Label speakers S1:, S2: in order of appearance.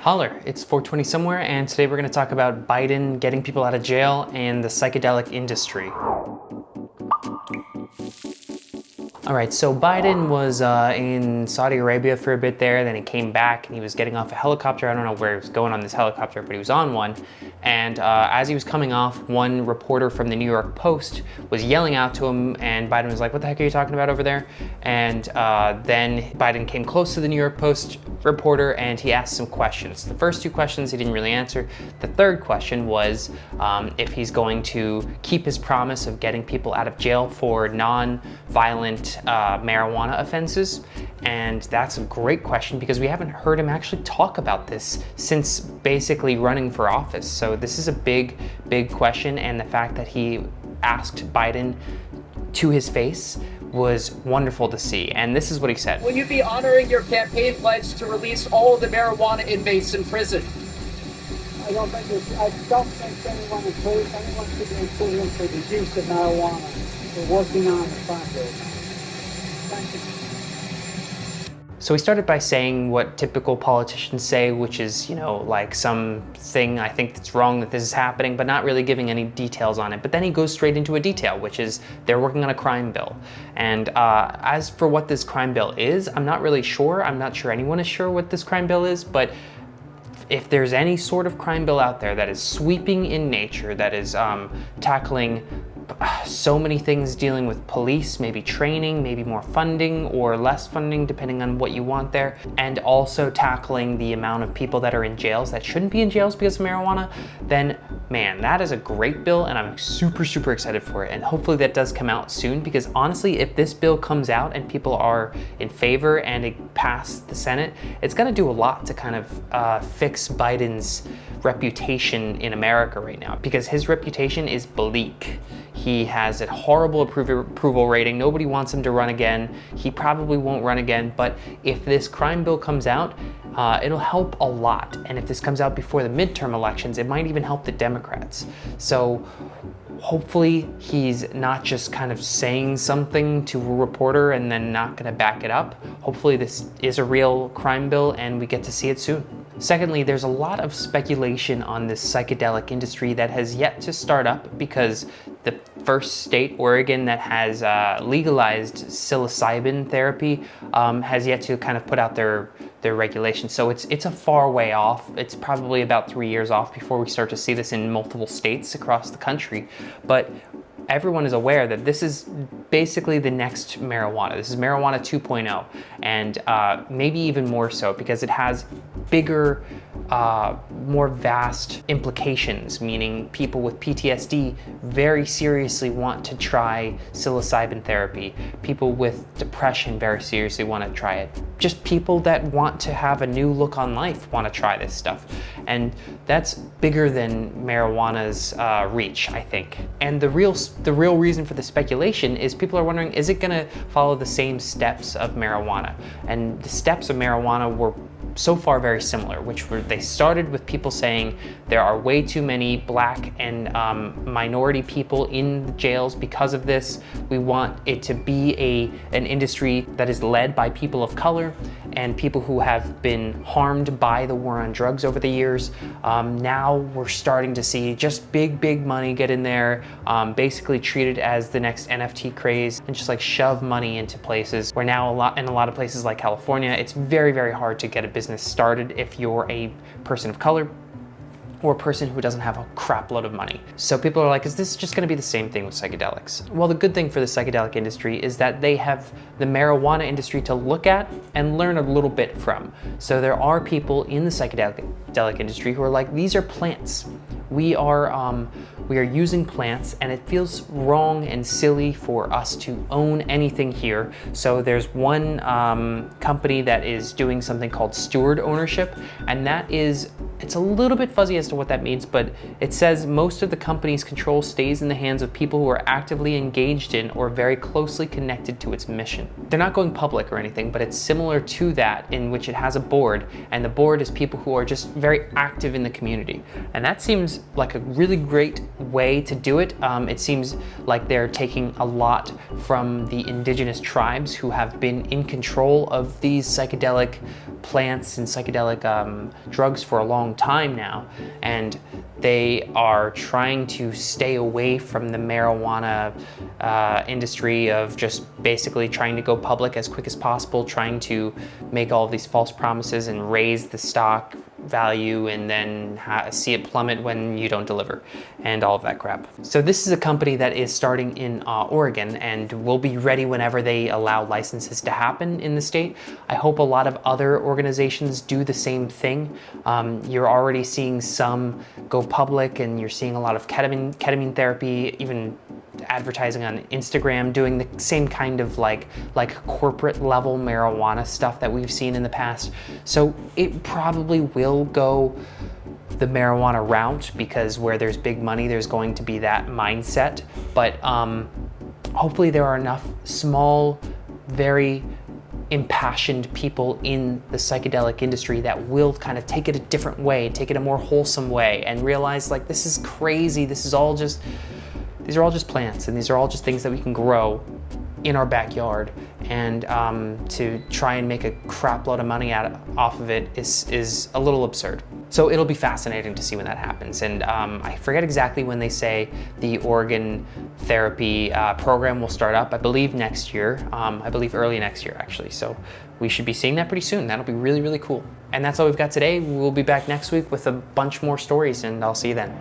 S1: Holler, it's 420 somewhere, and today we're going to talk about Biden getting people out of jail and the psychedelic industry. All right, so Biden was in Saudi Arabia for a bit there, then he came back and he was getting off a helicopter. I don't know where he was going on this helicopter, but he was on one. And as he was coming off, one reporter from the New York Post was yelling out to him, and Biden was like, "What the heck are you talking about over there?" And then Biden came close to the New York Post reporter and he asked some questions. The first two questions he didn't really answer. The third question was if he's going to keep his promise of getting people out of jail for non-violent marijuana offenses. And that's a great question because we haven't heard him actually talk about this since basically running for office. So this is a big, big question, and the fact that he asked Biden to his face was wonderful to see. And this is what he said.
S2: Will you be honoring your campaign pledge to release all of the marijuana inmates in prison?
S3: I don't think anyone should be in prison for the use of marijuana. We're working on the process. Thank you.
S1: So he started by saying what typical politicians say, which is, like something I think that's wrong that this is happening, but not really giving any details on it. But then he goes straight into a detail, which is they're working on a crime bill. And as for what this crime bill is, I'm not really sure. I'm not sure anyone is sure what this crime bill is, but if there's any sort of crime bill out there that is sweeping in nature, that is tackling so many things dealing with police, maybe training, maybe more funding or less funding, depending on what you want there, and also tackling the amount of people that are in jails that shouldn't be in jails because of marijuana, then man, that is a great bill and I'm super, super excited for it. And hopefully that does come out soon, because honestly, if this bill comes out and people are in favor and it passed the Senate, it's gonna do a lot to kind of fix Biden's reputation in America right now, because his reputation is bleak. He has a horrible approval rating. Nobody wants him to run again. He probably won't run again, but if this crime bill comes out, it'll help a lot. And if this comes out before the midterm elections, it might even help the Democrats. So hopefully he's not just kind of saying something to a reporter and then not gonna back it up. Hopefully this is a real crime bill and we get to see it soon. Secondly, there's a lot of speculation on this psychedelic industry that has yet to start up, because the first state, Oregon, that has legalized psilocybin therapy has yet to kind of put out their regulations. So it's a far way off. It's probably about 3 years off before we start to see this in multiple states across the country. But everyone is aware that this is basically the next marijuana. This is marijuana 2.0, and maybe even more so because it has bigger, more vast implications, meaning people with PTSD very seriously want to try psilocybin therapy. People with depression very seriously want to try it. Just people that want to have a new look on life want to try this stuff. And that's bigger than marijuana's reach, I think. And the real reason for the speculation is people are wondering, is it gonna follow the same steps of marijuana? And the steps of marijuana were so far very similar, which were, they started with people saying there are way too many black and minority people in the jails because of this. We want it to be an industry that is led by people of color and people who have been harmed by the war on drugs over the years. Now we're starting to see just big money get in there, basically treated as the next NFT craze, and just like shove money into places where now in a lot of places like California, it's very, very hard to get a business started if you're a person of color or a person who doesn't have a crap load of money. So people are like, is this just gonna be the same thing with psychedelics? Well, the good thing for the psychedelic industry is that they have the marijuana industry to look at and learn a little bit from. So there are people in the psychedelic industry who are like, these are plants. We are using plants, and it feels wrong and silly for us to own anything here. So there's one company that is doing something called steward ownership, and that is It's a little bit fuzzy as to what that means, but it says most of the company's control stays in the hands of people who are actively engaged in or very closely connected to its mission. They're not going public or anything, but it's similar to that, in which it has a board, and the board is people who are just very active in the community. And that seems like a really great way to do it. It seems like they're taking a lot from the indigenous tribes who have been in control of these psychedelic plants and psychedelic drugs for a long time now, and they are trying to stay away from the marijuana industry of just basically trying to go public as quick as possible, trying to make all of these false promises and raise the stock value and then see it plummet when you don't deliver and all of that crap. So this is a company that is starting in Oregon and will be ready whenever they allow licenses to happen in the state. I hope a lot of other organizations do the same thing. You're already seeing some go public, and you're seeing a lot of ketamine therapy, even advertising on Instagram, doing the same kind of like corporate level marijuana stuff that we've seen in the past. So it probably will go the marijuana route, because where there's big money, there's going to be that mindset. But hopefully there are enough small, very impassioned people in the psychedelic industry that will kind of take it a different way, take it a more wholesome way, and realize like, this is crazy, these are all just plants, and these are all just things that we can grow in our backyard, and to try and make a crap load of money off of it is a little absurd. So it'll be fascinating to see when that happens. And I forget exactly when they say the Oregon therapy program will start up. I believe next year. I believe early next year, actually. So we should be seeing that pretty soon. That'll be really, really cool. And that's all we've got today. We'll be back next week with a bunch more stories, and I'll see you then.